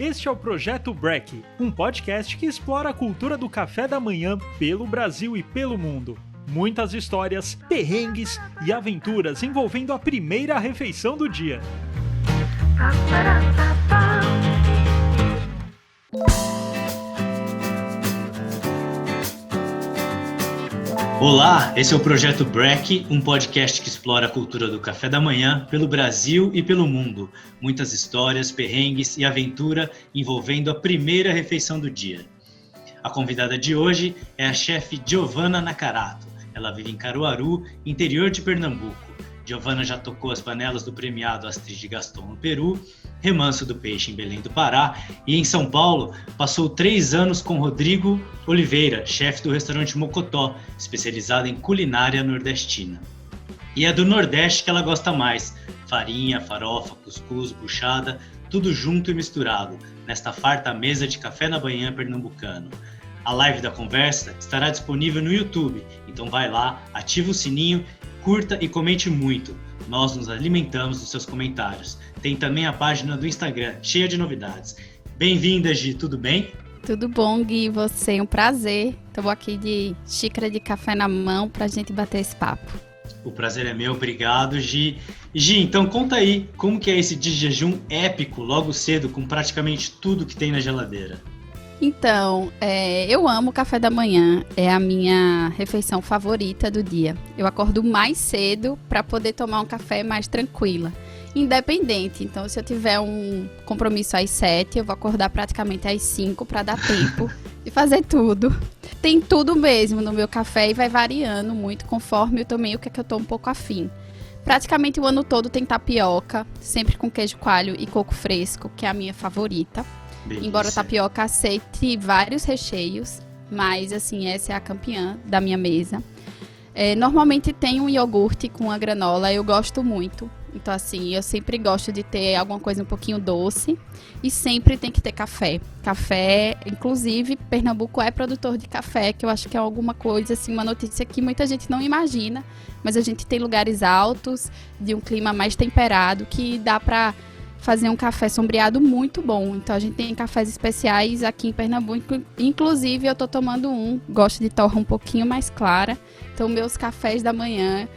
Este é o Projeto Break, um podcast que explora a cultura do café da manhã pelo Brasil e pelo mundo. Muitas histórias, perrengues e aventuras envolvendo a primeira refeição do dia. Olá, esse é o Projeto Break, um podcast que explora a cultura do café da manhã pelo Brasil e pelo mundo. Muitas histórias, perrengues e aventura envolvendo a primeira refeição do dia. A convidada de hoje é a chefe Giovanna Nakarato. Ela vive em Caruaru, interior de Pernambuco. Giovanna já tocou as panelas do premiado Astrid de Gaston no Peru, Remanso do Peixe em Belém do Pará e em São Paulo passou 3 anos com Rodrigo Oliveira, chefe do restaurante Mocotó, especializado em culinária nordestina. E é do Nordeste que ela gosta mais, farinha, farofa, cuscuz, buchada, tudo junto e misturado, nesta farta mesa de café na manhã pernambucano. A live da conversa estará disponível no YouTube, então vai lá, ativa o sininho, curta e comente muito. Nós nos alimentamos dos seus comentários. Tem também a página do Instagram, cheia de novidades. Bem-vinda, Gi, tudo bem? Tudo bom, Gui, você, um prazer. Estou aqui de xícara de café na mão pra gente bater esse papo. O prazer é meu, obrigado, Gi. Gi, então conta aí, como que é esse de jejum épico, logo cedo, com praticamente tudo que tem na geladeira? Então, eu amo o café da manhã, é a minha refeição favorita do dia. Eu acordo mais cedo para poder tomar um café mais tranquila, independente. Então, se eu tiver um compromisso às 7, eu vou acordar praticamente às 5 para dar tempo de fazer tudo. Tem tudo mesmo no meu café e vai variando muito conforme eu tomei o que é que eu tô um pouco afim. Praticamente o ano todo tem tapioca, sempre com queijo coalho e coco fresco, que é a minha favorita. Delícia. Embora a tapioca aceite vários recheios, mas assim, essa é a campeã da minha mesa. Normalmente tem um iogurte com a granola, eu gosto muito. Então assim, eu sempre gosto de ter alguma coisa um pouquinho doce e sempre tem que ter café. Café, inclusive, Pernambuco é produtor de café, que eu acho que é alguma coisa, assim, uma notícia que muita gente não imagina, mas a gente tem lugares altos, de um clima mais temperado, que dá para fazer um café sombreado muito bom. Então a gente tem cafés especiais aqui em Pernambuco. Inclusive eu tô tomando gosto de torra um pouquinho mais clara. Então meus cafés da manhã,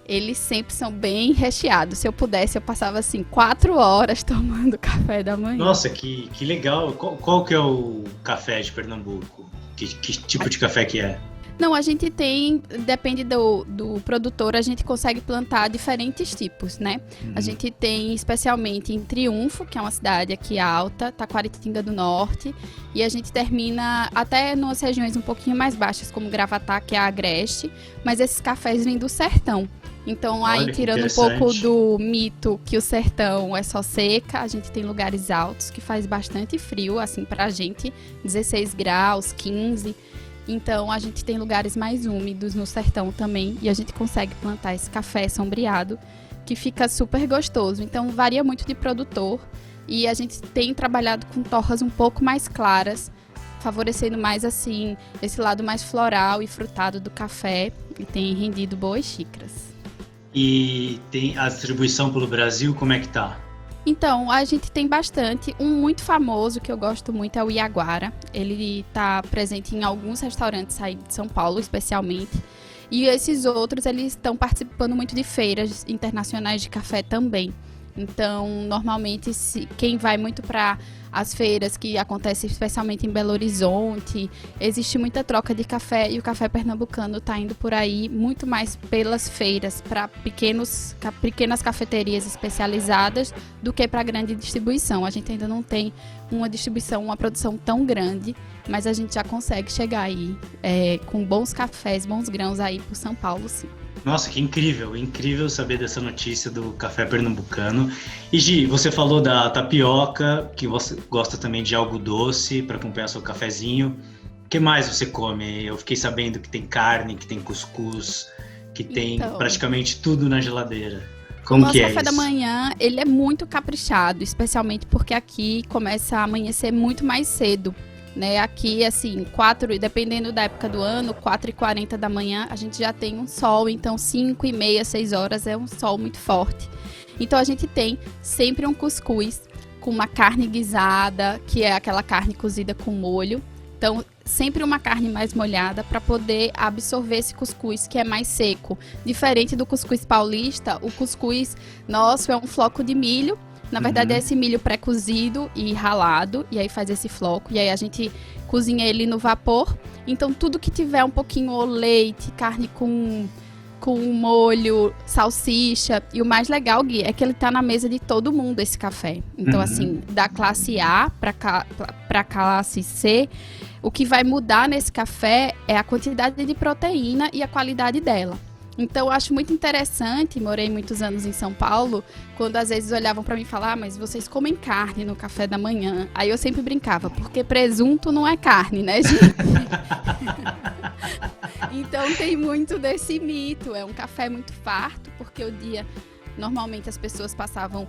eles sempre são bem recheados. Se eu pudesse, eu passava assim 4 horas tomando café da manhã. Nossa, que legal. Qual que é o café de Pernambuco? Que tipo de café que é? Não, a gente tem, depende do produtor, a gente consegue plantar diferentes tipos, né? A gente tem especialmente em Triunfo, que é uma cidade aqui alta, Taquaritinga do Norte, e a gente termina até nas regiões um pouquinho mais baixas, como Gravatá, que é a Agreste, mas esses cafés vêm do sertão. Então, aí, olha, tirando um pouco do mito que o sertão é só seca, a gente tem lugares altos que faz bastante frio, assim, pra gente, 16 graus, 15. Então, a gente tem lugares mais úmidos no sertão também e a gente consegue plantar esse café sombreado que fica super gostoso. Então, varia muito de produtor e a gente tem trabalhado com torras um pouco mais claras, favorecendo mais, assim, esse lado mais floral e frutado do café e tem rendido boas xícaras. E tem a distribuição pelo Brasil, como é que tá? Então, a gente tem bastante. Um muito famoso que eu gosto muito é o Iaguara. Ele está presente em alguns restaurantes aí de São Paulo, especialmente. E esses outros, eles estão participando muito de feiras internacionais de café também. Então, normalmente, quem vai muito para as feiras que acontecem especialmente em Belo Horizonte, existe muita troca de café e o café pernambucano está indo por aí muito mais pelas feiras, para pequenas cafeterias especializadas do que para grande distribuição. A gente ainda não tem uma distribuição, uma produção tão grande, mas a gente já consegue chegar aí com bons cafés, bons grãos aí por São Paulo, sim. Nossa, que incrível saber dessa notícia do café pernambucano. E Gi, você falou da tapioca, que você gosta também de algo doce para acompanhar seu cafezinho. O que mais você come? Eu fiquei sabendo que tem carne, que tem cuscuz, que tem praticamente tudo na geladeira. Como que é isso? O nosso café da manhã, ele é muito caprichado, especialmente porque aqui começa a amanhecer muito mais cedo. Né, aqui, assim, dependendo da época do ano, 4h40 da manhã, a gente já tem um sol, então 5h30, 6 horas é um sol muito forte. Então a gente tem sempre um cuscuz com uma carne guisada, que é aquela carne cozida com molho. Então, sempre uma carne mais molhada para poder absorver esse cuscuz que é mais seco. Diferente do cuscuz paulista, o cuscuz nosso é um floco de milho. Na verdade, é esse milho pré-cozido e ralado, e aí faz esse floco. E aí a gente cozinha ele no vapor. Então, tudo que tiver um pouquinho ou leite, carne com molho, salsicha. E o mais legal, Gui, é que ele tá na mesa de todo mundo, esse café. Então, assim, da classe A pra classe C, o que vai mudar nesse café é a quantidade de proteína e a qualidade dela. Então, eu acho muito interessante, morei muitos anos em São Paulo, quando às vezes olhavam pra mim e falavam, mas vocês comem carne no café da manhã. Aí eu sempre brincava, porque presunto não é carne, né, gente? Então, tem muito desse mito. É um café muito farto, porque o dia, normalmente as pessoas passavam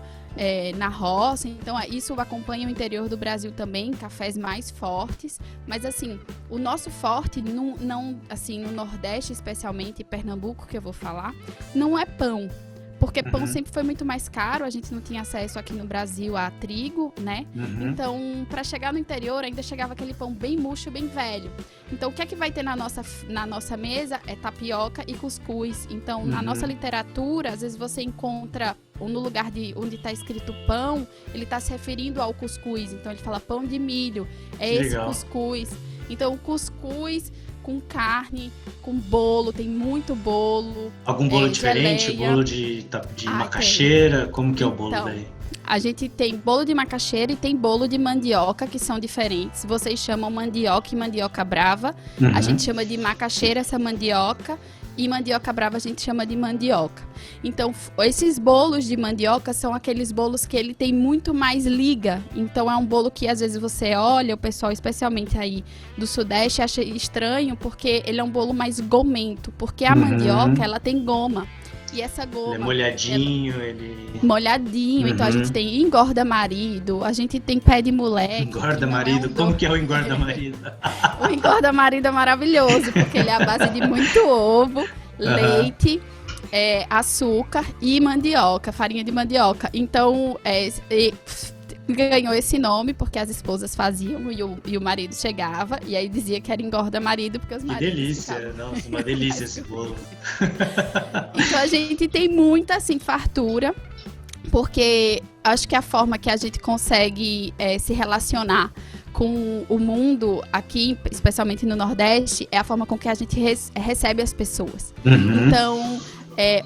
na roça. Então, isso acompanha o interior do Brasil também, cafés mais fortes. Mas, assim, o nosso forte, não, assim, no Nordeste, especialmente, em Pernambuco, que eu vou falar, não é pão. Porque pão sempre foi muito mais caro, a gente não tinha acesso aqui no Brasil a trigo, né? Então, para chegar no interior, ainda chegava aquele pão bem murcho, bem velho. Então, o que é que vai ter na nossa mesa é tapioca e cuscuz. Então, na nossa literatura, às vezes você encontra, no lugar onde está escrito pão, ele está se referindo ao cuscuz. Então, ele fala pão de milho, é esse cuscuz. Então, o cuscuz com carne, com bolo, tem muito bolo. Algum bolo diferente? Geleia. Bolo de macaxeira? Como que é o bolo daí? A gente tem bolo de macaxeira e tem bolo de mandioca, que são diferentes. Vocês chamam mandioca e mandioca brava. A gente chama de macaxeira essa mandioca. E mandioca brava a gente chama de mandioca. Então, esses bolos de mandioca são aqueles bolos que ele tem muito mais liga. Então, é um bolo que às vezes você olha, o pessoal, especialmente aí do Sudeste, acha estranho, porque ele é um bolo mais gomento. Porque a mandioca, ela tem goma. E essa goma... Ele é molhadinho, Molhadinho, então a gente tem engorda marido, a gente tem pé de moleque. Engorda marido, como que é o engorda marido? O engorda marido é maravilhoso, porque ele é a base de muito ovo, leite, açúcar e mandioca, farinha de mandioca. Então, ganhou esse nome porque as esposas faziam e o marido chegava e aí dizia que era engorda marido porque os maridos... Que delícia, nossa, uma delícia esse bolo. Então a gente tem muita assim fartura, porque acho que a forma que a gente consegue se relacionar com o mundo aqui, especialmente no Nordeste, é a forma com que a gente recebe as pessoas. Então...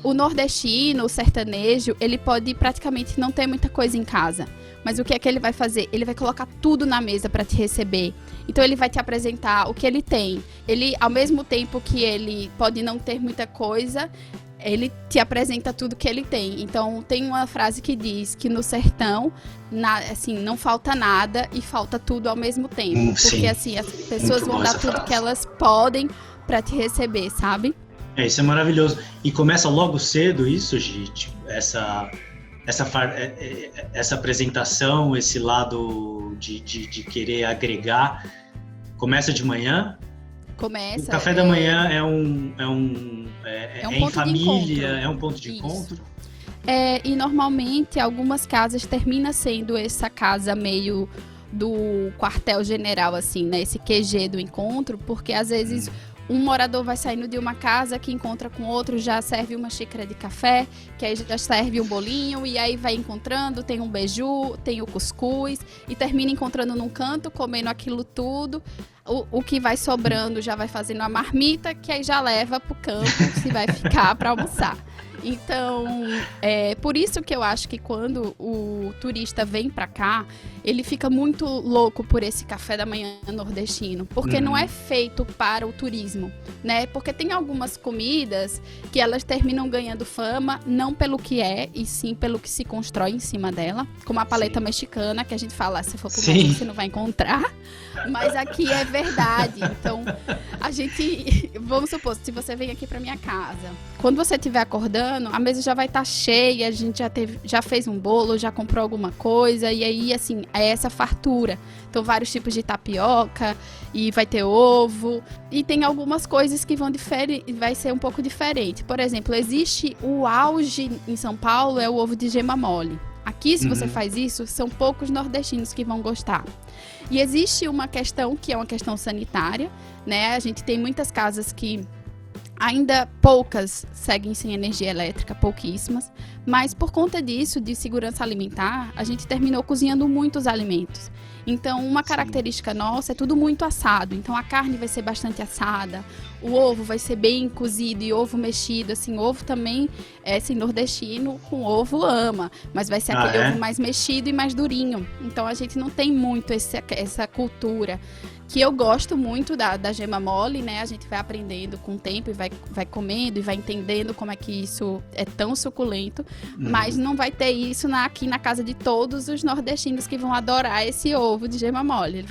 o nordestino, o sertanejo, ele pode praticamente não ter muita coisa em casa. Mas o que é que ele vai fazer? Ele vai colocar tudo na mesa para te receber. Então ele vai te apresentar o que ele tem. Ele, ao mesmo tempo que ele pode não ter muita coisa, ele te apresenta tudo que ele tem. Então tem uma frase que diz que no sertão, assim, não falta nada e falta tudo ao mesmo tempo. Porque assim, as pessoas vão dar tudo que elas podem para te receber, sabe? Isso é maravilhoso. E começa logo cedo isso, gente? Essa apresentação, esse lado de querer agregar, começa de manhã? Começa. O café da manhã é em família, é um ponto de encontro? E normalmente algumas casas termina sendo essa casa meio do quartel-general, assim, né? Esse QG do encontro, porque às vezes... Um morador vai saindo de uma casa que encontra com outro, já serve uma xícara de café, que aí já serve um bolinho, e aí vai encontrando, tem um beiju, tem o cuscuz, e termina encontrando num canto, comendo aquilo tudo. O que vai sobrando já vai fazendo a marmita, que aí já leva pro campo, se vai ficar para almoçar. Então, por isso que eu acho que quando o turista vem para cá, ele fica muito louco por esse café da manhã nordestino, porque não é feito para o turismo, né? Porque tem algumas comidas que elas terminam ganhando fama, não pelo que é, e sim pelo que se constrói em cima dela, como a paleta mexicana, que a gente fala, se for pro Brasil você não vai encontrar, mas aqui é verdade. Então, a gente, vamos supor, se você vem aqui para minha casa, quando você estiver acordando, a mesa já vai estar cheia, a gente já fez um bolo, já comprou alguma coisa, e aí, assim, é essa fartura. Então, vários tipos de tapioca, e vai ter ovo, e tem algumas coisas que vai ser um pouco diferente. Por exemplo, existe o auge em São Paulo, é o ovo de gema mole. Aqui que se você faz isso, são poucos nordestinos que vão gostar. E existe uma questão que é uma questão sanitária, né? A gente tem muitas casas que ainda poucas seguem sem energia elétrica, pouquíssimas, mas por conta disso, de segurança alimentar, a gente terminou cozinhando muitos alimentos. Então, uma característica nossa é tudo muito assado. Então, a carne vai ser bastante assada, o ovo vai ser bem cozido e ovo mexido. Assim, ovo também, assim, nordestino com ovo ama, mas vai ser aquele ovo mais mexido e mais durinho. Então, a gente não tem muito essa cultura, que eu gosto muito da gema mole, né? A gente vai aprendendo com o tempo e vai comendo e vai entendendo como é que isso é tão suculento, mas não vai ter isso aqui na casa de todos os nordestinos que vão adorar esse ovo de gema mole. Ele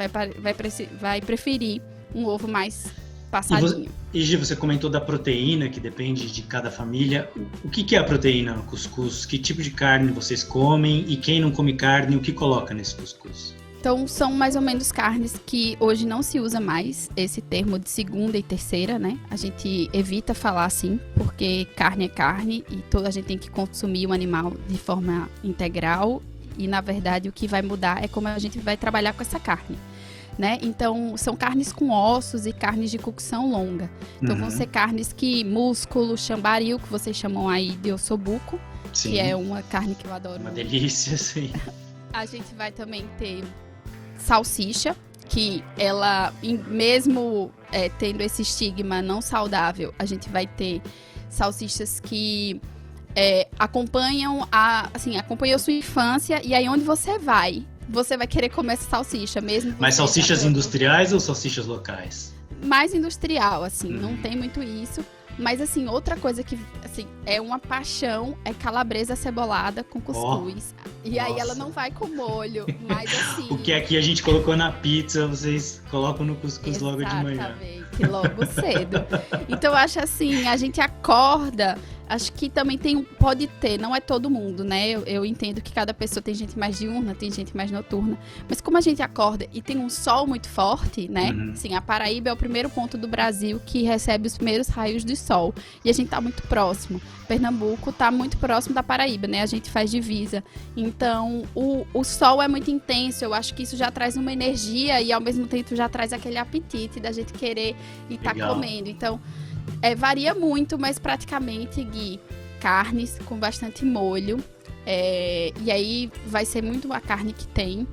vai preferir um ovo mais passadinho. E Gi, você comentou da proteína, que depende de cada família. O que é a proteína no cuscuz? Que tipo de carne vocês comem? E quem não come carne, o que coloca nesse cuscuz? Então, são mais ou menos carnes que hoje não se usa mais esse termo de segunda e terceira, né? A gente evita falar assim, porque carne é carne e a gente tem que consumir o animal de forma integral. E, na verdade, o que vai mudar é como a gente vai trabalhar com essa carne, né? Então, são carnes com ossos e carnes de cocção longa. Então, vão ser carnes que músculo, chambaril, que vocês chamam aí de ossobuco, que é uma carne que eu adoro. Uma delícia, sim. A gente vai também ter salsicha, que ela, mesmo tendo esse estigma não saudável, a gente vai ter salsichas que acompanham a sua infância, e aí onde você vai querer comer essa salsicha mesmo. Mas salsichas industriais ou salsichas locais? Mais industrial, assim, não tem muito isso. Mas, assim, outra coisa que, assim, é uma paixão é calabresa cebolada com cuscuz. E aí ela não vai com molho, mas assim... O que aqui a gente colocou na pizza, vocês colocam no cuscuz logo de manhã. Exatamente, logo cedo. Então, eu acho assim, a gente acorda... Acho que também pode ter, não é todo mundo, né? Eu entendo que cada pessoa tem gente mais diurna, tem gente mais noturna. Mas como a gente acorda e tem um sol muito forte, né? Assim, a Paraíba é o primeiro ponto do Brasil que recebe os primeiros raios de sol. E a gente tá muito próximo. Pernambuco tá muito próximo da Paraíba, né? A gente faz divisa. Então, o sol é muito intenso. Eu acho que isso já traz uma energia e ao mesmo tempo já traz aquele apetite da gente querer e tá comendo. Então... varia muito, mas praticamente, Gui, carnes com bastante molho. E aí vai ser muito a carne que tem.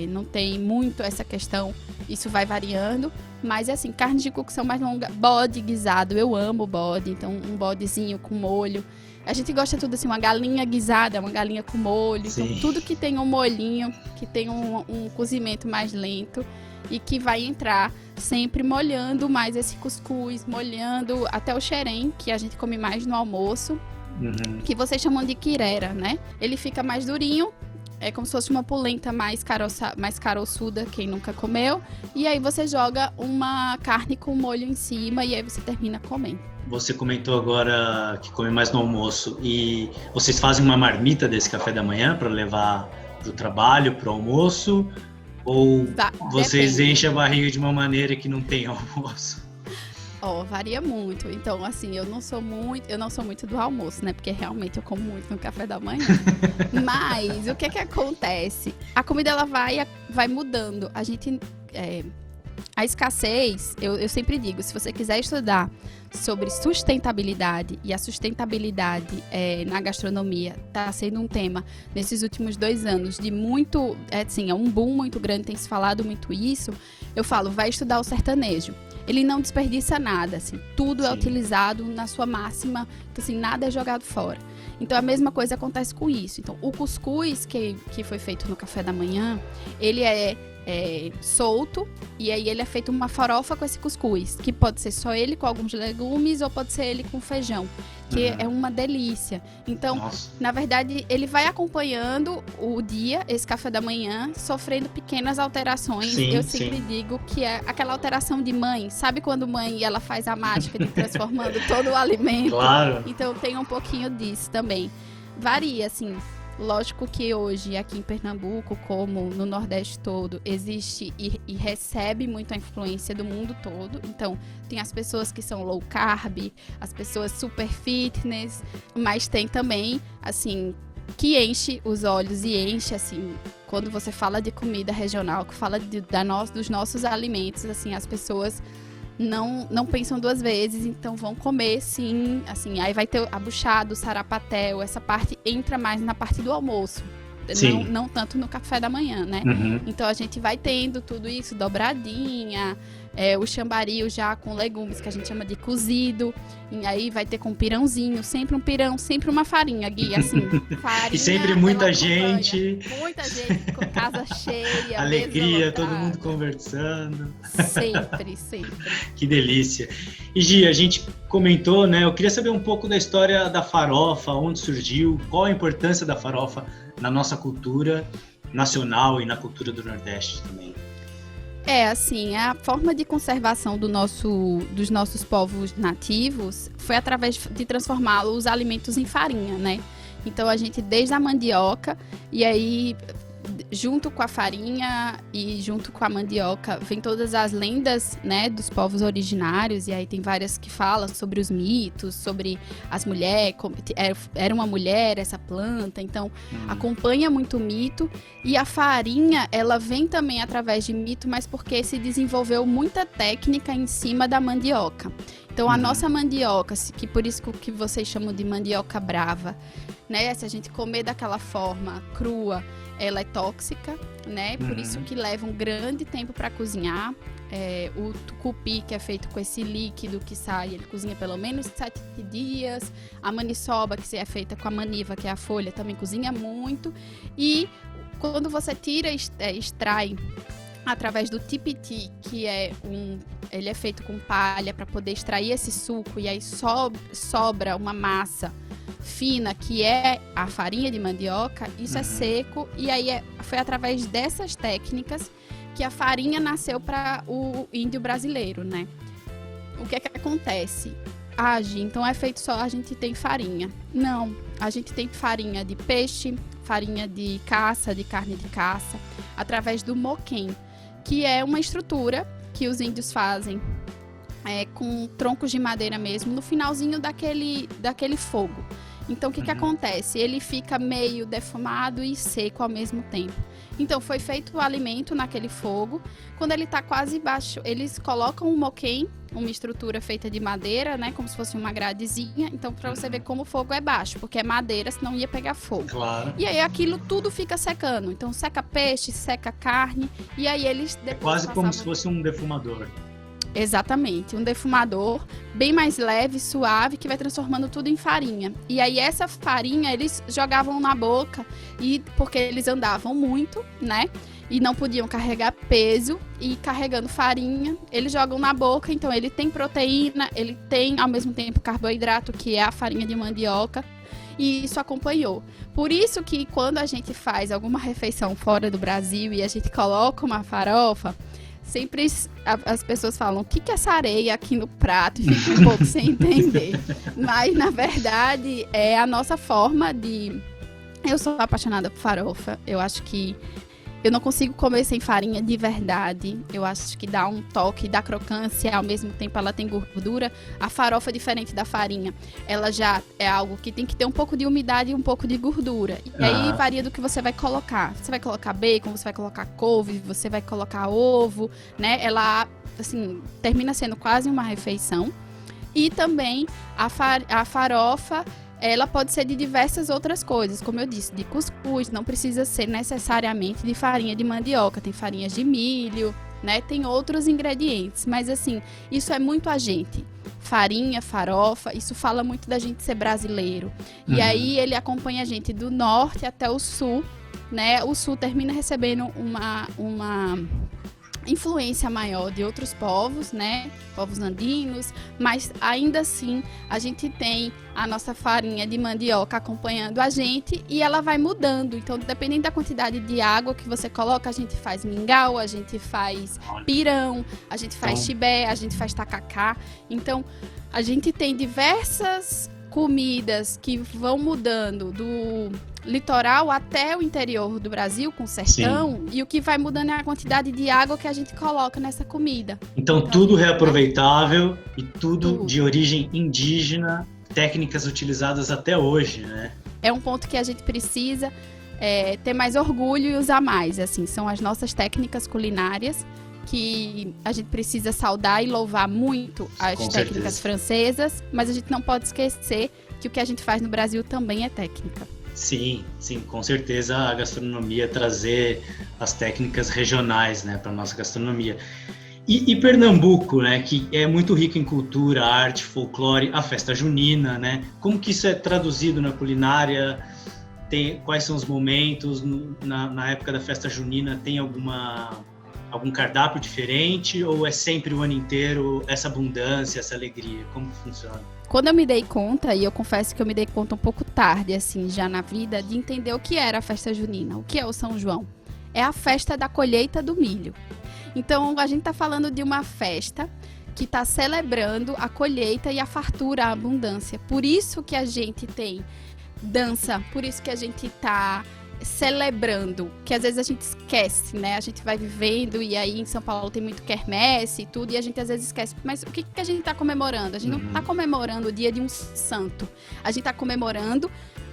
Não tem muito essa questão. Isso vai variando. Mas, assim, carne de cocção mais longa. Bode guisado. Eu amo bode. Então, um bodezinho com molho. A gente gosta tudo assim, uma galinha guisada, uma galinha com molho. Sim. Então, tudo que tem um molhinho, que tem um cozimento mais lento. E que vai entrar sempre molhando mais esse cuscuz, molhando até o xerém, que a gente come mais no almoço, que vocês chamam de quirera, né? Ele fica mais durinho, é como se fosse uma polenta mais caroçuda, quem nunca comeu. E aí você joga uma carne com molho em cima e aí você termina comendo. Você comentou agora que come mais no almoço. E vocês fazem uma marmita desse café da manhã para levar para o trabalho, para o almoço? Ou vocês enchem a barriga de uma maneira que não tem almoço? Varia muito. Então, assim, eu não sou muito do almoço, né? Porque realmente eu como muito no café da manhã. Mas o que acontece? A comida ela vai mudando. A escassez, eu sempre digo, se você quiser estudar sobre sustentabilidade, e a sustentabilidade na gastronomia está sendo um tema nesses últimos 2 anos de muito, é um boom muito grande, tem se falado muito isso, eu falo, vai estudar o sertanejo. Ele não desperdiça nada, assim, tudo é utilizado na sua máxima, então, assim, nada é jogado fora. Então, a mesma coisa acontece com isso. Então, o cuscuz que foi feito no café da manhã, ele é solto, e aí ele é feito uma farofa com esse cuscuz, que pode ser só ele com alguns legumes ou pode ser ele com feijão, que é uma delícia. Então, na verdade, ele vai acompanhando o dia, esse café da manhã, sofrendo pequenas alterações. Eu sempre digo que é aquela alteração de mãe. Sabe quando mãe ela faz a mágica de transformando todo o alimento? Claro. Então, tem um pouquinho disso também. Varia, assim. Lógico que hoje, aqui em Pernambuco, como no Nordeste todo, existe e recebe muito a influência do mundo todo. Então, tem as pessoas que são low carb, as pessoas super fitness, mas tem também, assim, que enche os olhos e enche, assim, quando você fala de comida regional, que fala dos nossos alimentos, assim, as pessoas não pensam duas vezes, então vão comer sim, assim, aí vai ter a buchada, o sarapatel, essa parte entra mais na parte do almoço. Não tanto no café da manhã, né? Uhum. Então a gente vai tendo tudo isso, dobradinha, o chambaril já com legumes, que a gente chama de cozido, e aí vai ter com pirãozinho, sempre um pirão, sempre uma farinha, Gui, assim, farinha. E sempre muita gente. Muita gente, com casa cheia. Alegria, todo mundo conversando. Sempre. Que delícia. E Gi, a gente comentou, né? Eu queria saber um pouco da história da farofa, onde surgiu, qual a importância da farofa na nossa cultura nacional e na cultura do Nordeste também. Assim, a forma de conservação dos nossos povos nativos foi através de transformar os alimentos em farinha, né? Então, a gente, desde a mandioca, e aí, junto com a farinha e junto com a mandioca, vem todas as lendas, né, dos povos originários, e aí tem várias que falam sobre os mitos, sobre as mulheres, era uma mulher essa planta, então acompanha muito o mito, e a farinha, ela vem também através de mito, mas porque se desenvolveu muita técnica em cima da mandioca. Então, a nossa mandioca, que por isso que vocês chamam de mandioca brava, né, se a gente comer daquela forma crua, ela é tóxica, né? Por isso que leva um grande tempo para cozinhar. O tucupi, que é feito com esse líquido que sai, ele cozinha pelo menos 7 dias. A maniçoba, que é feita com a maniva, que é a folha, também cozinha muito. E quando você tira, extrai através do tipiti, que ele é feito com palha para poder extrair esse suco, e aí sobra uma massa fina, que é a farinha de mandioca, isso é seco, e aí foi através dessas técnicas que a farinha nasceu para o índio brasileiro, né? O que é que acontece? Então é feito só, a gente tem farinha. Não, a gente tem farinha de peixe, farinha de caça, de carne de caça, através do moquém, que é uma estrutura que os índios fazem com troncos de madeira mesmo, no finalzinho daquele fogo. Então, o que acontece? Ele fica meio defumado e seco ao mesmo tempo. Então, foi feito o alimento naquele fogo. Quando ele está quase baixo, eles colocam um moquém, uma estrutura feita de madeira, né? Como se fosse uma gradezinha. Então, para você ver como o fogo é baixo, porque é madeira, senão ia pegar fogo. Claro. E aí, aquilo tudo fica secando. Então, seca peixe, seca carne. E aí, eles depois quase como se fosse um defumador. Exatamente, um defumador bem mais leve, suave, que vai transformando tudo em farinha. E aí essa farinha eles jogavam na boca, porque eles andavam muito, né? E não podiam carregar peso, e carregando farinha, eles jogam na boca, então ele tem proteína, ele tem ao mesmo tempo carboidrato, que é a farinha de mandioca, e isso acompanhou. Por isso que quando a gente faz alguma refeição fora do Brasil e a gente coloca uma farofa, sempre as pessoas falam, o que é essa areia aqui no prato? E fica um pouco sem entender. Mas, na verdade, é a nossa forma de... Eu sou apaixonada por farofa. Eu acho que eu não consigo comer sem farinha de verdade. Eu acho que dá um toque, dá crocância, ao mesmo tempo ela tem gordura. A farofa, diferente da farinha, ela já é algo que tem que ter um pouco de umidade e um pouco de gordura. E aí varia do que você vai colocar. Você vai colocar bacon, você vai colocar couve, você vai colocar ovo, né? Ela, assim, termina sendo quase uma refeição. E também a farofa, ela pode ser de diversas outras coisas, como eu disse, de cuscuz, não precisa ser necessariamente de farinha de mandioca, tem farinhas de milho, né? Tem outros ingredientes, mas assim, isso é muito a gente. Farinha, farofa, isso fala muito da gente ser brasileiro. E aí ele acompanha a gente do norte até o sul, né? O sul termina recebendo uma influência maior de outros povos, né? Povos andinos, mas ainda assim a gente tem a nossa farinha de mandioca acompanhando a gente e ela vai mudando. Então, dependendo da quantidade de água que você coloca, a gente faz mingau, a gente faz pirão, a gente faz chibé, a gente faz tacacá. Então, a gente tem diversas comidas que vão mudando do litoral até o interior do Brasil, com o sertão. Sim. E o que vai mudando é a quantidade de água que a gente coloca nessa comida. Então tudo reaproveitável e tudo de origem indígena, técnicas utilizadas até hoje, né? é um ponto que a gente precisa ter mais orgulho e usar mais. Assim, são as nossas técnicas culinárias que a gente precisa saudar e louvar muito as técnicas francesas, mas a gente não pode esquecer que o que a gente faz no Brasil também é técnica. Sim, com certeza a gastronomia trazer as técnicas regionais, né, para nossa gastronomia. E Pernambuco, né, que é muito rico em cultura, arte, folclore, a festa junina, né? Como que isso é traduzido na culinária? Quais são os momentos na época da festa junina? Tem algum cardápio diferente ou é sempre o ano inteiro essa abundância, essa alegria? Como funciona? Quando eu me dei conta, e eu confesso que eu me dei conta um pouco tarde, assim, já na vida, de entender o que era a festa junina, o que é o São João. É a festa da colheita do milho. Então, a gente está falando de uma festa que está celebrando a colheita e a fartura, a abundância. Por isso que a gente tem dança, por isso que a gente está celebrando, que às vezes a gente esquece, né? A gente vai vivendo e aí em São Paulo tem muito quermesse e tudo, e a gente às vezes esquece. Mas o que a gente está comemorando? A gente não está comemorando o dia de um santo. A gente está comemorando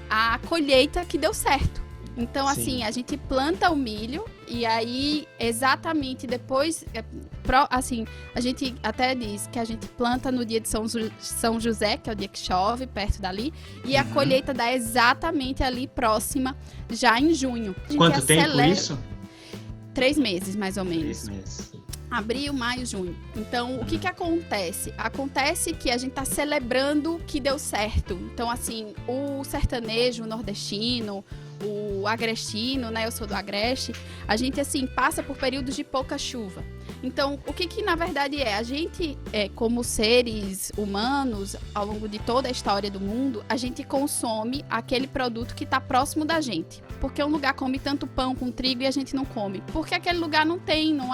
a colheita que deu certo. Então, assim, a gente planta o milho e aí, exatamente depois, assim, a gente até diz que a gente planta no dia de São José, que é o dia que chove, perto dali, e a colheita dá exatamente ali próxima, já em junho. Quanto tempo isso? 3 meses, mais ou menos. 3 meses. Abril, maio, junho. Então, o que acontece? Acontece que a gente está celebrando que deu certo. Então, assim, o sertanejo, o nordestino, o agrestino, né? Eu sou do Agreste. A gente, assim, passa por períodos de pouca chuva. Então, o que na verdade é? A gente, como seres humanos, ao longo de toda a história do mundo, a gente consome aquele produto que está próximo da gente. Porque um lugar come tanto pão com trigo e a gente não come. Porque aquele lugar não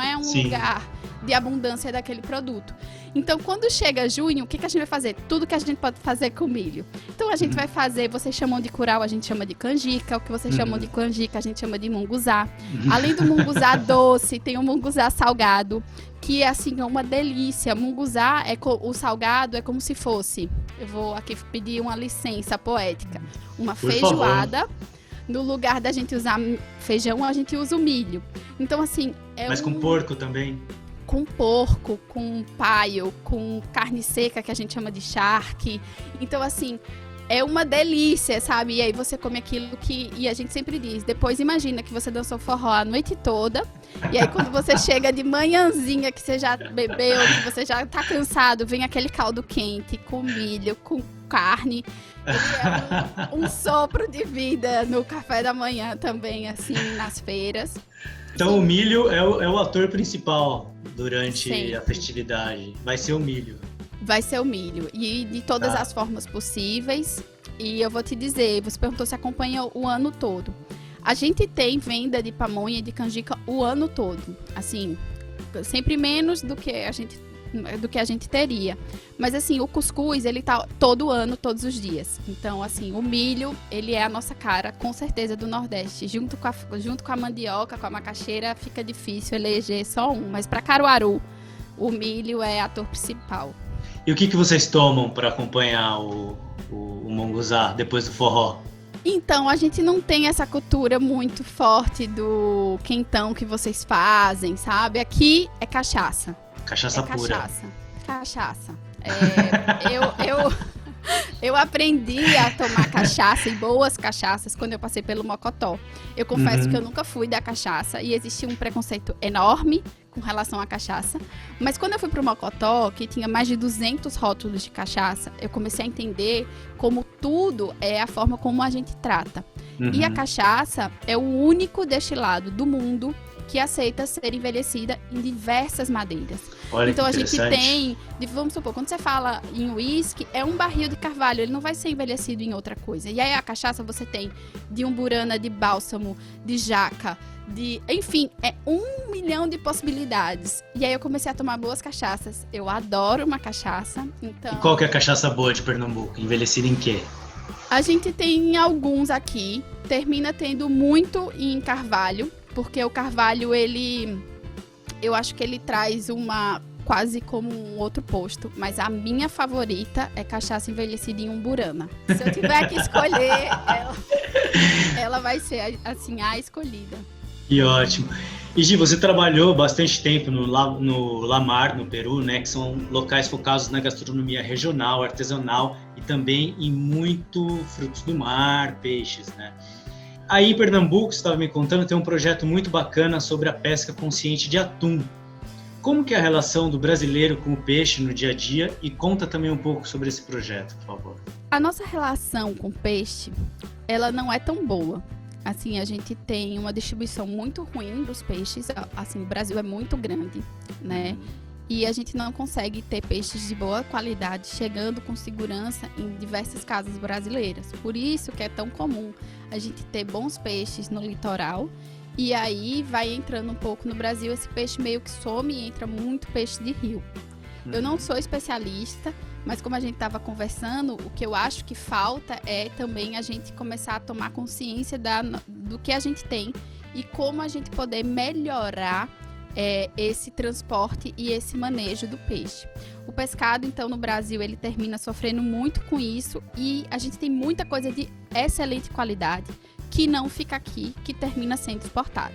é um lugar de abundância daquele produto. Então, quando chega junho, o que a gente vai fazer? Tudo que a gente pode fazer com milho. Então, a gente vai fazer, vocês chamam de curau, a gente chama de canjica. O que vocês chamam de canjica, a gente chama de munguzá. Além do munguzá doce, tem o munguzá salgado, que é, assim, uma delícia. Munguzá, o salgado é como se fosse, eu vou aqui pedir uma licença poética, uma feijoada. No lugar da gente usar feijão, a gente usa o milho. Então, assim... Mas com porco também? Com porco, com paio, com carne seca, que a gente chama de charque. Então, assim, é uma delícia, sabe? E aí você come aquilo que... E a gente sempre diz, depois imagina que você dançou forró a noite toda. E aí, quando você chega de manhãzinha, que você já bebeu, que você já tá cansado, vem aquele caldo quente, com milho, com carne... Ele é um sopro de vida no café da manhã também, assim, nas feiras. Então o milho é o ator principal durante a festividade. Vai ser o milho. Vai ser o milho. E de todas as formas possíveis. E eu vou te dizer, você perguntou se acompanha o ano todo. A gente tem venda de pamonha e de canjica o ano todo. Assim, sempre menos do que a gente teria. Mas, assim, o cuscuz, ele tá todo ano, todos os dias. Então, assim, o milho, ele é a nossa cara, com certeza, do Nordeste. Junto com a mandioca, com a macaxeira, fica difícil eleger só um. Mas para Caruaru, o milho é ator principal. E o que vocês tomam para acompanhar o munguzá depois do forró? Então, a gente não tem essa cultura muito forte do quentão que vocês fazem, sabe? Aqui é cachaça. Cachaça pura. Cachaça. Eu aprendi a tomar cachaça e boas cachaças quando eu passei pelo Mocotó. Eu confesso que eu nunca fui da cachaça e existia um preconceito enorme com relação à cachaça. Mas quando eu fui pro Mocotó, que tinha mais de 200 rótulos de cachaça, eu comecei a entender como tudo é a forma como a gente trata. E a cachaça é o único destilado do mundo que aceita ser envelhecida em diversas madeiras. Olha, então a gente tem, vamos supor, quando você fala em uísque, é um barril de carvalho, ele não vai ser envelhecido em outra coisa. E aí a cachaça você tem de umburana, de bálsamo, de jaca, enfim, é 1 milhão de possibilidades. E aí eu comecei a tomar boas cachaças. Eu adoro uma cachaça. Então... E qual que é a cachaça boa de Pernambuco? Envelhecida em quê? A gente tem alguns aqui, termina tendo muito em carvalho, porque o carvalho, eu acho que ele traz quase como um outro posto, mas a minha favorita é cachaça envelhecida em umburana. Se eu tiver que escolher, ela vai ser, assim, a escolhida. Que ótimo. E Gi, você trabalhou bastante tempo no Lamar, no Peru, né, que são locais focados na gastronomia regional, artesanal e também em muito frutos do mar, peixes, né? Aí em Pernambuco, você estava me contando, tem um projeto muito bacana sobre a pesca consciente de atum. Como que é a relação do brasileiro com o peixe no dia a dia? E conta também um pouco sobre esse projeto, por favor. A nossa relação com o peixe, ela não é tão boa. Assim, a gente tem uma distribuição muito ruim dos peixes. Assim, o Brasil é muito grande, né? E a gente não consegue ter peixes de boa qualidade chegando com segurança em diversas casas brasileiras. Por isso que é tão comum a gente ter bons peixes no litoral. E aí vai entrando um pouco no Brasil, esse peixe meio que some e entra muito peixe de rio. Eu não sou especialista, mas como a gente estava conversando, o que eu acho que falta é também a gente começar a tomar consciência do que a gente tem e como a gente poder melhorar esse transporte e esse manejo do peixe. O pescado, então, no Brasil, ele termina sofrendo muito com isso e a gente tem muita coisa de excelente qualidade que não fica aqui, que termina sendo exportado.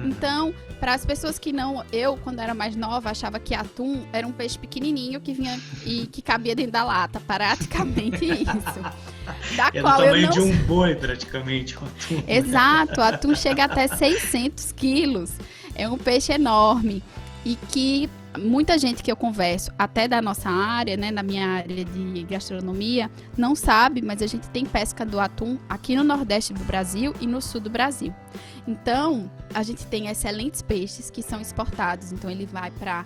Então, para as pessoas que não... Eu, quando era mais nova, achava que atum era um peixe pequenininho que vinha e que cabia dentro da lata. Praticamente isso. Da É qual do tamanho eu não... de um boi, praticamente, o atum. Exato, o atum chega até 600 quilos. É um peixe enorme. E que muita gente que eu converso, até da nossa área, né, na minha área de gastronomia, não sabe, mas a gente tem pesca do atum aqui no Nordeste do Brasil e no Sul do Brasil. Então, a gente tem excelentes peixes que são exportados. Então, ele vai para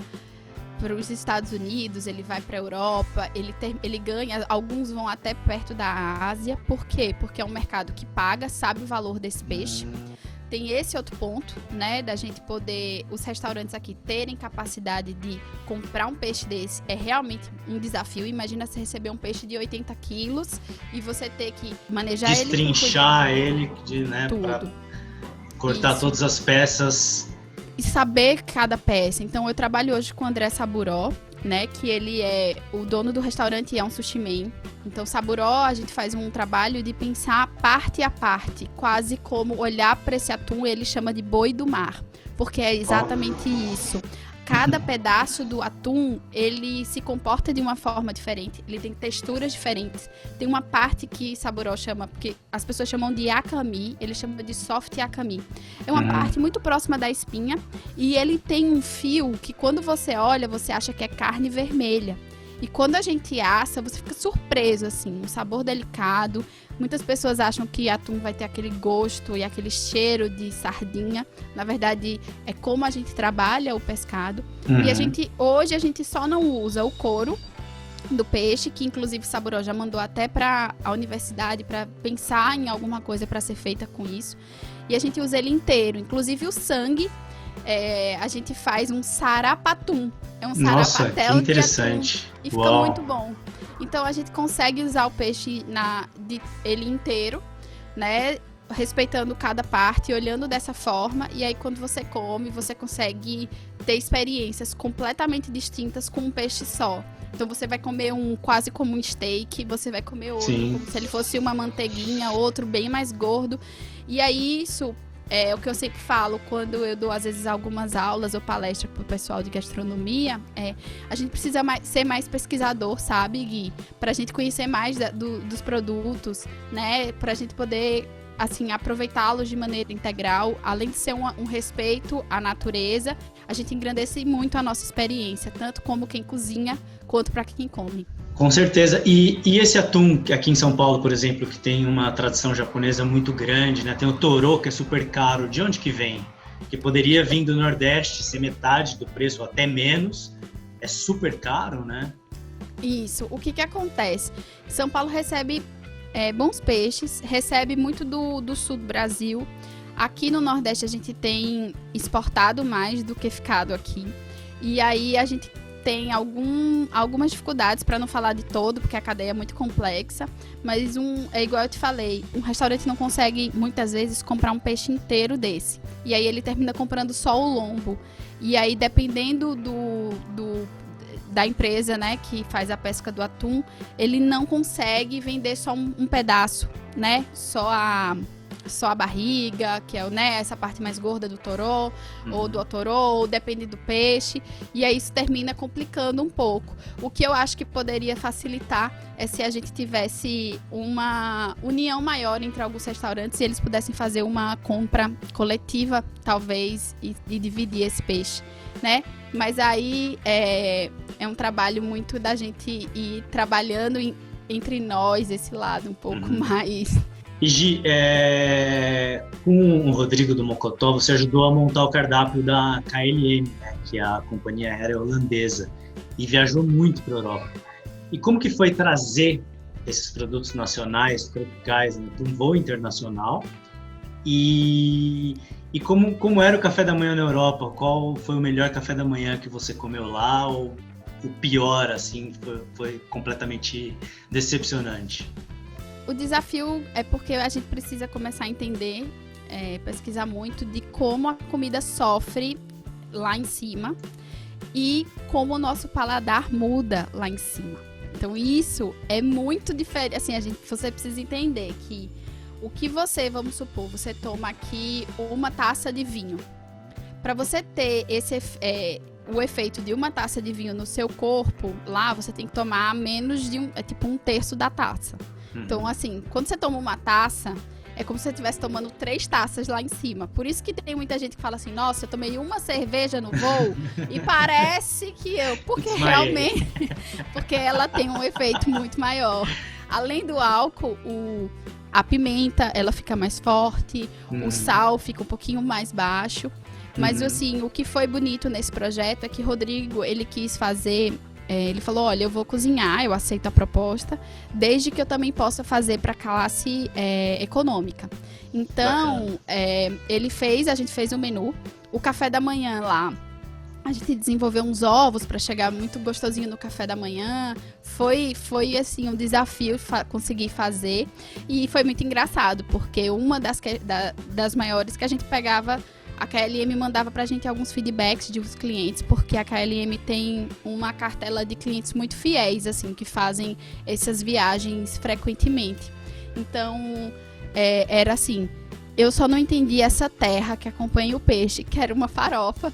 os Estados Unidos, ele vai para a Europa, ele ganha, alguns vão até perto da Ásia. Por quê? Porque é um mercado que paga, sabe o valor desse peixe. Tem esse outro ponto, né, da gente poder, os restaurantes aqui terem capacidade de comprar um peixe desse, é realmente um desafio. Imagina você receber um peixe de 80 quilos e você ter que manejar ele. Destrinchar ele, né, tudo. Cortar Isso. todas as peças. E saber cada peça. Então, eu trabalho hoje com o André Saburó, né, que ele é o dono do restaurante e é um sushi man. Então, Saburó, a gente faz um trabalho de pensar parte a parte, quase como olhar para esse atum, ele chama de boi do mar, porque é exatamente isso. Cada pedaço do atum, ele se comporta de uma forma diferente, ele tem texturas diferentes. Tem uma parte que Saburó chama, porque as pessoas chamam de akami, ele chama de soft akami. É uma parte muito próxima da espinha e ele tem um fio que quando você olha, você acha que é carne vermelha. E quando a gente assa, você fica surpreso, assim, um sabor delicado. Muitas pessoas acham que atum vai ter aquele gosto e aquele cheiro de sardinha. Na verdade, é como a gente trabalha o pescado. E hoje a gente só não usa o couro do peixe, que inclusive Saburó já mandou até para a universidade para pensar em alguma coisa para ser feita com isso. E a gente usa ele inteiro, inclusive o sangue. A gente faz um sarapatum. É um Nossa, sarapatel que interessante. de atum. E fica muito bom. Então a gente consegue usar o peixe ele inteiro, né? Respeitando cada parte, olhando dessa forma. E aí quando você come, você consegue ter experiências completamente distintas com um peixe só. Então você vai comer quase como um steak, você vai comer outro, como se ele fosse uma manteiguinha, outro bem mais gordo. E aí isso... É o que eu sempre falo quando eu dou, às vezes, algumas aulas ou palestras para o pessoal de gastronomia. A gente precisa ser mais pesquisador, sabe, Gui? Para a gente conhecer mais dos produtos, né? Para a gente poder, assim, aproveitá-los de maneira integral. Além de ser um respeito à natureza, a gente engrandece muito a nossa experiência, tanto como quem cozinha, quanto para quem come. Com certeza. E esse atum aqui em São Paulo, por exemplo, que tem uma tradição japonesa muito grande, né? Tem o torô, que é super caro. De onde que vem? Que poderia vir do Nordeste, ser metade do preço, ou até menos. É super caro, né? Isso. O que acontece? São Paulo recebe bons peixes, recebe muito do sul do Brasil. Aqui no Nordeste a gente tem exportado mais do que ficado aqui. E aí a gente tem algumas dificuldades, para não falar de todo, porque a cadeia é muito complexa, mas é igual eu te falei, um restaurante não consegue, muitas vezes, comprar um peixe inteiro desse. E aí ele termina comprando só o lombo. E aí, dependendo da empresa, né, que faz a pesca do atum, ele não consegue vender só um pedaço, né? Só a barriga, que é, né, essa parte mais gorda do torô, ou do otorô, ou depende do peixe, e aí isso termina complicando um pouco. O que eu acho que poderia facilitar é se a gente tivesse uma união maior entre alguns restaurantes e eles pudessem fazer uma compra coletiva, talvez, e dividir esse peixe, né? Mas aí é um trabalho muito da gente ir trabalhando entre nós, esse lado um pouco mais... E Gi, com o Rodrigo do Mocotó, você ajudou a montar o cardápio da KLM, né, que é a companhia aérea holandesa, e viajou muito para a Europa. E como que foi trazer esses produtos nacionais, tropicais, né, para um voo internacional? E como era o café da manhã na Europa? Qual foi o melhor café da manhã que você comeu lá? Ou o pior, assim, foi completamente decepcionante? O desafio é porque a gente precisa começar a entender, pesquisar muito de como a comida sofre lá em cima e como o nosso paladar muda lá em cima. Então isso é muito diferente. Assim, você precisa entender que o que vamos supor, você toma aqui uma taça de vinho. Para você ter o efeito de uma taça de vinho no seu corpo, lá você tem que tomar menos de tipo um terço da taça. Então, assim, quando você toma uma taça, é como se você estivesse tomando 3 taças lá em cima. Por isso que tem muita gente que fala assim, nossa, eu tomei uma cerveja no voo e parece que porque realmente, porque ela tem um efeito muito maior. Além do álcool, a pimenta, ela fica mais forte, o sal fica um pouquinho mais baixo. Mas, assim, o que foi bonito nesse projeto é que Rodrigo, ele quis fazer... ele falou, olha, eu vou cozinhar, eu aceito a proposta, desde que eu também possa fazer para classe econômica. Então, a gente fez um menu. O café da manhã lá, a gente desenvolveu uns ovos para chegar muito gostosinho no café da manhã. Foi assim, um desafio conseguir fazer. E foi muito engraçado, porque uma das maiores que a gente pegava... A KLM mandava pra gente alguns feedbacks de uns clientes, porque a KLM tem uma cartela de clientes muito fiéis, assim, que fazem essas viagens frequentemente. Então, era assim, eu só não entendi essa terra que acompanha o peixe, que era uma farofa.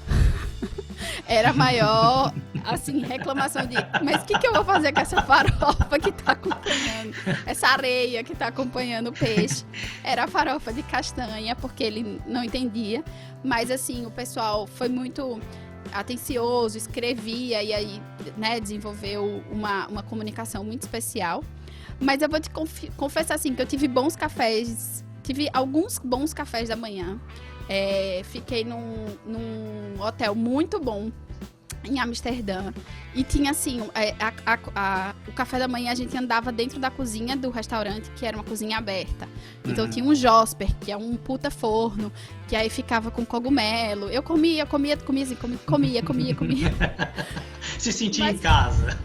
Era a maior, assim, reclamação de, mas o que eu vou fazer com essa farofa que tá acompanhando, essa areia que tá acompanhando o peixe? Era a farofa de castanha, porque ele não entendia, mas assim, o pessoal foi muito atencioso, escrevia e aí, né, desenvolveu uma comunicação muito especial. Mas eu vou te confessar assim, que eu tive alguns bons cafés da manhã. Fiquei num hotel muito bom em Amsterdã e tinha assim, o café da manhã a gente andava dentro da cozinha do restaurante, que era uma cozinha aberta. Então tinha um Josper, que é um puta forno, que aí ficava com cogumelo. Eu comia assim, comia. Se sentia em casa.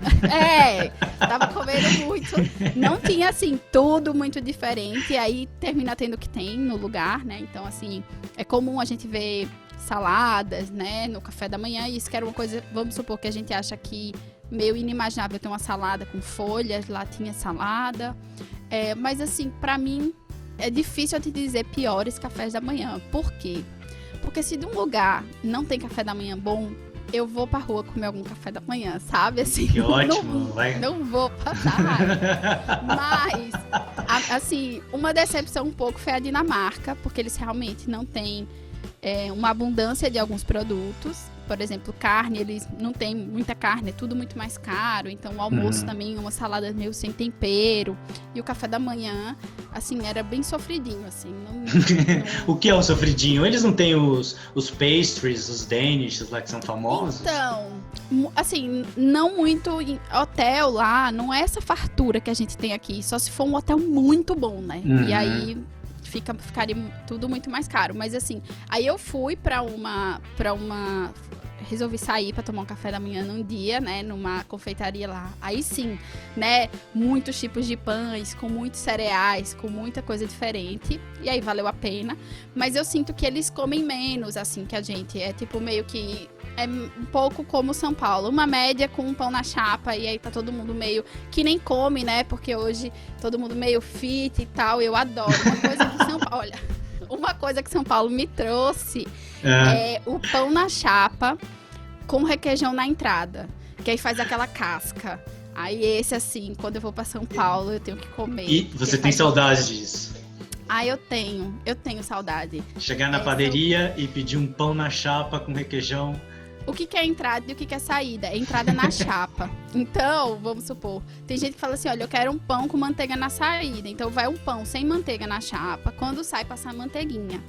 Tava comendo muito. Não tinha assim, tudo muito diferente, e aí termina tendo o que tem no lugar, né? Então assim, é comum a gente ver saladas, né, no café da manhã, e isso que era uma coisa, vamos supor que a gente acha que meio inimaginável ter uma salada com folhas, lá tinha salada, mas assim, pra mim, é difícil eu te dizer piores cafés da manhã. Por quê? Porque se de um lugar não tem café da manhã bom, eu vou pra rua comer algum café da manhã, sabe? Assim, que ótimo, não vou passar raiva. Mas, assim, uma decepção um pouco foi a Dinamarca, porque eles realmente não têm uma abundância de alguns produtos. Por exemplo, carne, eles não têm muita carne, é tudo muito mais caro. Então, o almoço também, uma salada meio sem tempero. E o café da manhã, assim, era bem sofridinho, assim. Não... O que é o sofridinho? Eles não têm os pastries, os Danishes lá que são famosos? Então, assim, não muito em hotel lá, não é essa fartura que a gente tem aqui. Só se for um hotel muito bom, né? E aí... ficaria tudo muito mais caro. Mas assim, aí eu fui pra uma resolvi sair para tomar um café da manhã num dia, né, numa confeitaria lá. Aí sim, né, muitos tipos de pães, com muitos cereais, com muita coisa diferente. E aí valeu a pena. Mas eu sinto que eles comem menos, assim, que a gente. É tipo meio que... É um pouco como São Paulo. Uma média com um pão na chapa. E aí tá todo mundo meio... Que nem come, né? Porque hoje todo mundo meio fit e tal. Eu adoro. Uma coisa que São Paulo... Olha, uma coisa que São Paulo me trouxe é o pão na chapa com requeijão na entrada. Que aí faz aquela casca. Aí esse, assim, quando eu vou pra São Paulo, eu tenho que comer. E você tem saudade disso? Ah, eu tenho saudade. Chegar na padaria e pedir um pão na chapa com requeijão. O que é entrada e o que é saída? É entrada na chapa. Então, vamos supor, tem gente que fala assim, olha, eu quero um pão com manteiga na saída. Então vai um pão sem manteiga na chapa, quando sai passa a manteiguinha.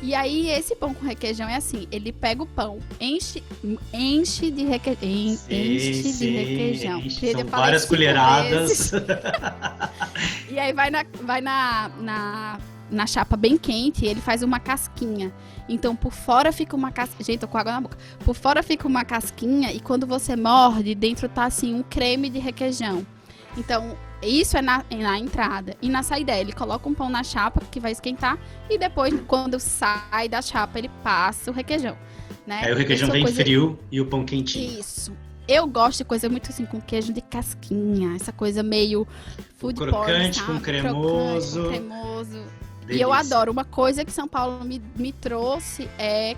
E aí esse pão com requeijão é assim, ele pega o pão, enche de requeijão. São várias colheradas. E aí vai na chapa bem quente, ele faz uma casquinha. Então, por fora fica uma casquinha. Gente, tô com água na boca. Por fora fica uma casquinha e quando você morde, dentro tá assim um creme de requeijão. Então, isso é na entrada. E na saída, ele coloca um pão na chapa que vai esquentar e depois, quando sai da chapa, ele passa o requeijão, né? Aí o requeijão vem frio e o pão quentinho. Isso. Eu gosto de coisa muito assim, com queijo de casquinha. Essa coisa meio food crocante, porn, com cremoso. Crocante, com cremoso. Delícia. E eu adoro. Uma coisa que São Paulo me trouxe é...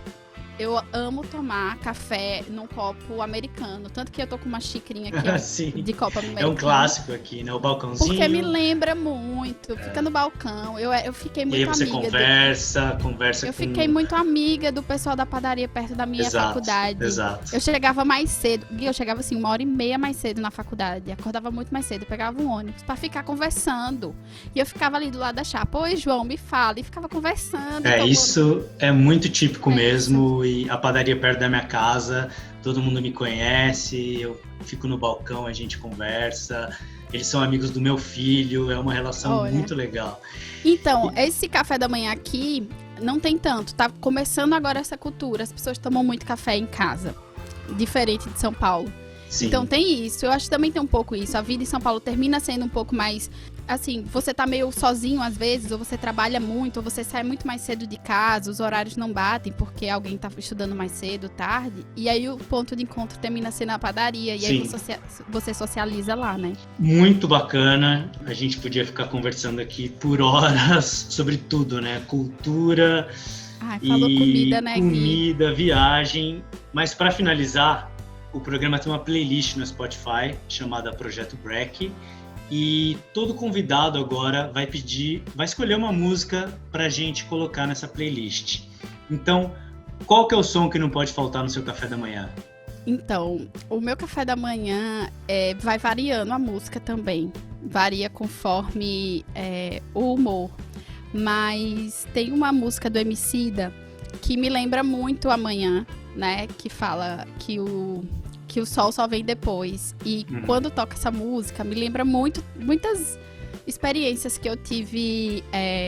Eu amo tomar café num copo americano. Tanto que eu tô com uma xicrinha aqui de copo americano. É um clássico aqui, né? O balcãozinho. Porque me lembra muito. Fica no balcão. Eu fiquei muito amiga. E aí você conversa Eu fiquei muito amiga do pessoal da padaria perto da minha faculdade. Exato. Eu chegava mais cedo. Eu chegava assim 1h30 mais cedo na faculdade. Acordava muito mais cedo. Eu pegava um ônibus pra ficar conversando. E eu ficava ali do lado da chapa. Oi, João, me fala. E ficava conversando. Isso é muito típico mesmo. E a padaria perto da minha casa, todo mundo me conhece, eu fico no balcão, a gente conversa, eles são amigos do meu filho, é uma relação muito legal. Então, esse café da manhã aqui não tem tanto, tá começando agora essa cultura, as pessoas tomam muito café em casa, diferente de São Paulo. Sim. Então tem isso, eu acho que também tem um pouco isso, a vida em São Paulo termina sendo um pouco mais, assim, você tá meio sozinho às vezes, ou você trabalha muito, ou você sai muito mais cedo de casa, os horários não batem porque alguém tá estudando mais cedo, tarde, e aí o ponto de encontro termina sendo a padaria, e aí você socializa lá, né? Muito bacana, a gente podia ficar conversando aqui por horas sobre tudo, né? Cultura, falou comida, né? Comida, viagem, mas para finalizar, o programa tem uma playlist no Spotify chamada Projeto Break e todo convidado agora vai escolher uma música pra gente colocar nessa playlist. Então, qual que é o som que não pode faltar no seu café da manhã? Então, o meu café da manhã vai variando a música também. Varia conforme o humor. Mas tem uma música do Emicida que me lembra muito amanhã, né? Que fala que o sol só vem depois. E quando toca essa música, me lembra muitas experiências que eu tive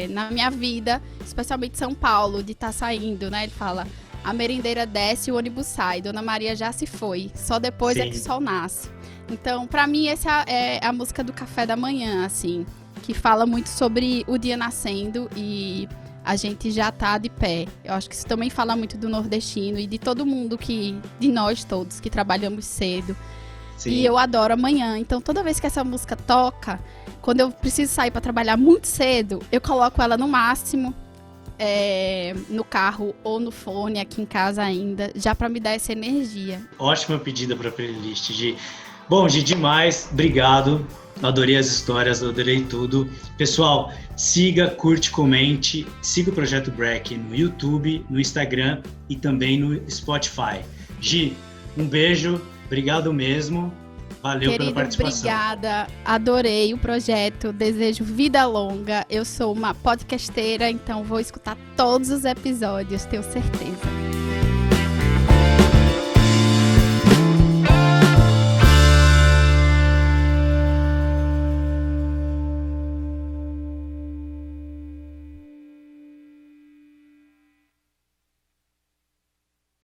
na minha vida, especialmente São Paulo, de estar saindo, né? Ele fala, a merendeira desce, o ônibus sai, Dona Maria já se foi, só depois é que o sol nasce. Então, pra mim, essa é a música do café da manhã, assim, que fala muito sobre o dia nascendo e a gente já tá de pé. Eu acho que isso também fala muito do nordestino e de todo mundo de nós todos que trabalhamos cedo. Sim. E eu adoro amanhã. Então, toda vez que essa música toca, quando eu preciso sair para trabalhar muito cedo, eu coloco ela no máximo, no carro ou no fone, aqui em casa ainda, já para me dar essa energia. Ótima pedida para playlist, Gi. Bom, Gi, demais. Obrigado. Adorei as histórias, adorei tudo. Pessoal, siga, curte, comente, siga o Projeto Break no YouTube, no Instagram e também no Spotify. Gi, um beijo, obrigado mesmo, valeu pela participação. Obrigada, adorei o projeto, desejo vida longa. Eu sou uma podcasteira, então vou escutar todos os episódios, tenho certeza.